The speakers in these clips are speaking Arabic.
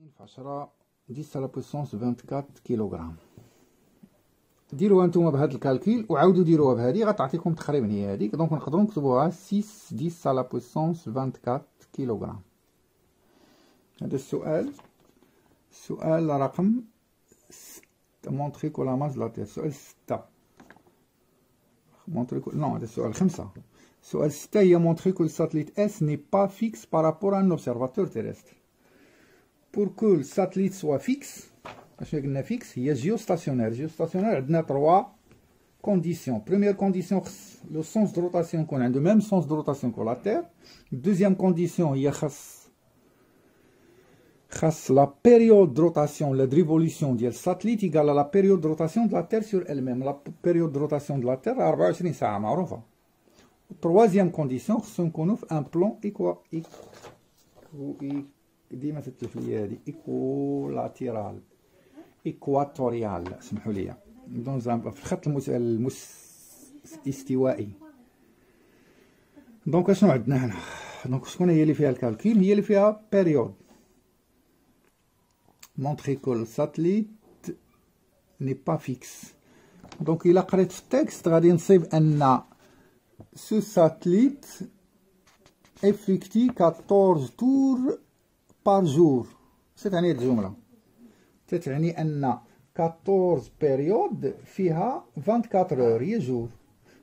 في 10 10 على بويسونس 24 كيلوغرام. ديروها نتوما بهذا الكالكيل وعاودوا ديروها بهذه غتعطيكم تقريبا هي هذيك. دونك نقدروا نكتبوها 6 10 على بويسونس 24 كيلوغرام. هذا السؤال رقم 6. مونطري كو لا ماس لا تير. سؤال 6 مونطري كو نو هذا السؤال 5. سؤال 6 هي مونطري كو الساتليت اس ني با فيكس بارابور ان اوبسيرفاتور تيرستر. Pour que le satellite soit fixe, il y a géostationnaire. Géostationnaire, il y a 3 conditions. Première condition, le sens de rotation qu'on a, le même sens de rotation que la Terre. Deuxième condition, il y a la période de rotation, la révolution du satellite égale à la période de rotation de la Terre sur elle-même. La période de rotation de la Terre, 24 ساعة معروفة. Troisième condition, c'est qu'on ouvre un plan ديما تتلف لي هادي ايكولاتيرال ايكواتوريال سمحوا لي دون في الخط الاستوائي. دونك اشنو عندنا هنا؟ دونك شكون هي اللي فيها الكالكيل؟ هي اللي فيها بيريود. مونطري كو ساتليت ني با فيكس. دونك الا قريت في التكست غادي نصيب ان سو ساتليت افيكتي 14 تور par jour. تعني الجملة تعني أن 14 بيريود فيها 24 heures هي جور.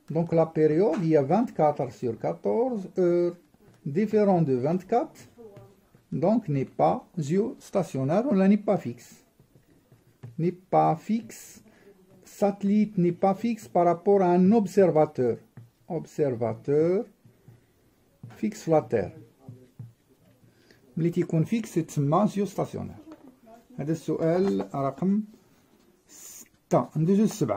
دونك لا بيريود هي 24 sur 14 heures différent de 24. Donc n'est pas géostationnaire ou n'est pas fixe. N'est pas fixe. Satellite n'est pas fixe par rapport à un observateur. Observateur fixe sur la Terre. ملي تيكون فيكس تسمى جيوستاسيونير. هذا السؤال رقم 6. ندوزو ل7.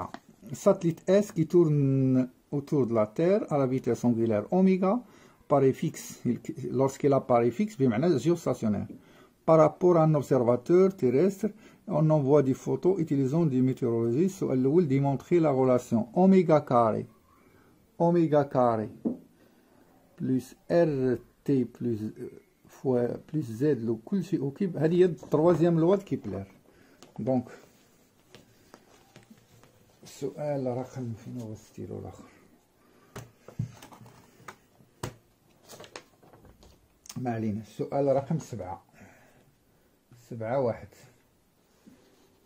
ساتليت اس كي تورن autour de la Terre à la vitesse angulaire oméga paraît fixe lorsqu'il apparaît fixe بمعنى géostationnaire par rapport à un observateur terrestre. On envoie des photos utilisant des météorologies. السؤال الأول démontrer la relation oméga carré plus RT plus Z لو كل شيء أوكيب. هذه هي التروازيام لوا د كيبلر. دونك السؤال رقم فين هو ستيلو الآخر؟ ما علينا. السؤال رقم 7 1.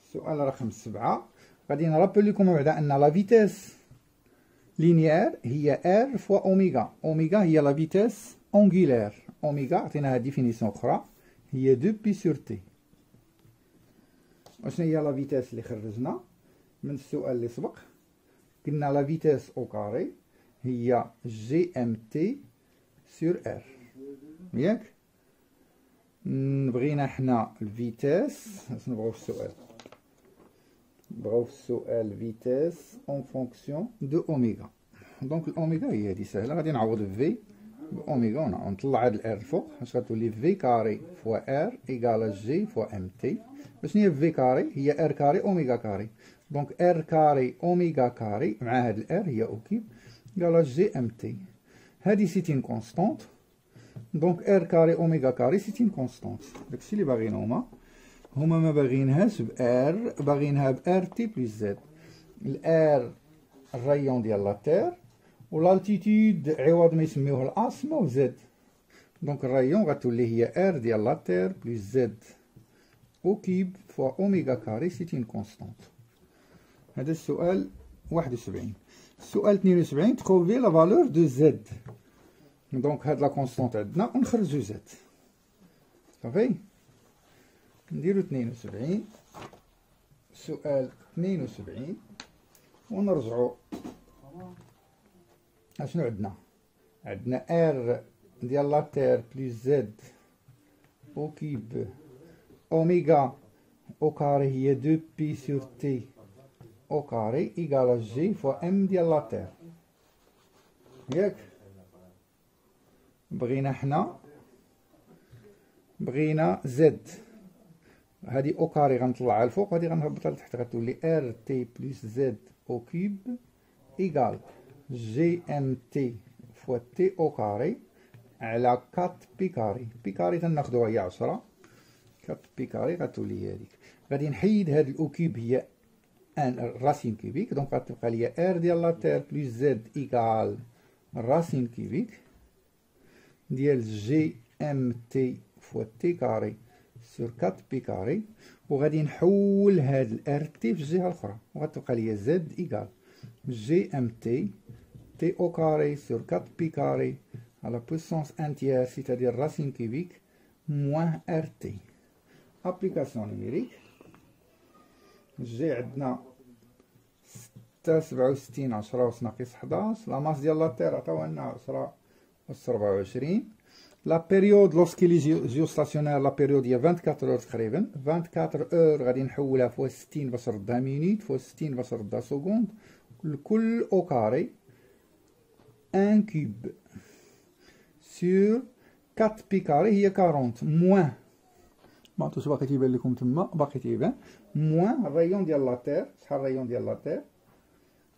السؤال رقم 7 غادي نرابل لكم بعدا أن لا فيتيس لينيير هي R فوا أوميغا. أوميغا هي لا فيتيس أونغولير. أوميغا عطيناها ديفينيسيون أخرى هي 2 بي سور تي. وشنو هي لا فيتاس اللي خرجنا من السؤال اللي سبق؟ قلنا لا فيتاس أو كاري هي جي ام تي سور ار. ياك بغينا حنا الفيتاس اش نبغيو في السؤال؟ نبغيو في السؤال فيتاس اون فونكسيون دو أوميغا. دونك الأوميغا هي هادي سهلة غادي نعوض في اوميغا ونطلع هاد الار الفوق اش غتولي في كاري فوا ار ايكال جي فوا ام تي. شنو هي في كاري؟ هي ار كاري اوميغا كاري. دونك ار كاري اوميغا كاري مع هاد الار هي اوكي ايكال جي ام تي. هادي سيتين كونستونت. دونك ار كاري اوميغا كاري سيتين كونستونت. داكشي اللي باغيين هما ما باغينهاش بار، باغينها بار تي بلس زد. الار الريون ديال لا تير والالتيتود عوض ما يسميوه الا سموه زد. دونك الرايون غتولي هي ار ديال لا تير بلس زد او كيب فوا اوميغا كاري سيتين كونستونت. هذا السؤال 71. السؤال 72 تخوفي لا فالور دو زد. دونك هاد لا كونستونت عندنا ونخرجو زد صافي. نديرو 72. سؤال 72 ونرجعو. اشنو عندنا؟ عندنا ار ديال لا تير بلس زد او كيب اوميغا او كاري هي 2 بي سور تي او كاري ايكال جي فوا ام ديال لا تير. ياك بغينا زد. هادي او كاري غنطلعها الفوق هادي غنهبطها لتحت غتولي ار تي بلس زد او كيب ايكال جي ام تي فوا تي او كاري على 4 بي كاري. بي كاري تناخدوها هي 10 4 بي كاري غتولي هذيك. غادي نحيد هاد الاو كوب هي ان راسين كوبيك، دونك غتبقى لي ار ديال لا تير بلس زد ايكال راسين كوبيك ديال جي ام تي فوا تي كاري سور 4 بي كاري، وغادي نحول هاد الار تي في الجهه الاخرى، وغتبقى لي زد ايكال جي ام تي تي او كاري سور 4 بي كاري على بويسونس انتيير سيتادير راسين كوبيك موان ار تي. ابليكاسيون نيميريك، جي عندنا 67 10 أس ناقص 11، لا ماس ديال لا تير عطاوها لنا 10 أس 24، لا بيريود لوسكيل جيو ستاسيونير لا بيريود هي 24 اور تقريبا، 24 اور غادي نحولها فوا 60 باش نردها مينيت، فوا 60 باش نردها سكوند، لكل او كاري ان كوب سور 4 بي كاري هي 40 موان، معرفتش باقي تيبان لكم تما، باقي تيبان موان الريون ديال لا تير. شحال الريون ديال لا تير؟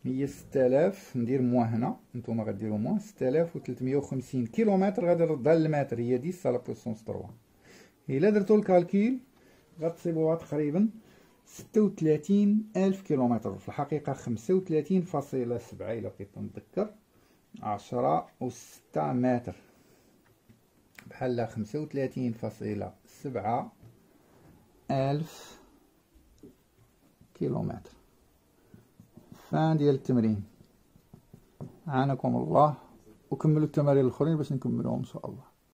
هي 6000، ندير موان هنا، نتوما غديروا موان 6350 كيلومتر، غادي نردها للمتر هي 10 على بويسونس 3. الا درتو الكالكيل غتصيبوها تقريبا 36000 كيلومتر، في الحقيقة 35.7 إلا بقيت نتذكر 10 و6 متر، بحال 35.7 ألف كيلومتر. فان ديال التمرين، عانكم الله، وكملوا التمارين الاخرين باش نكملوهم ان شاء الله.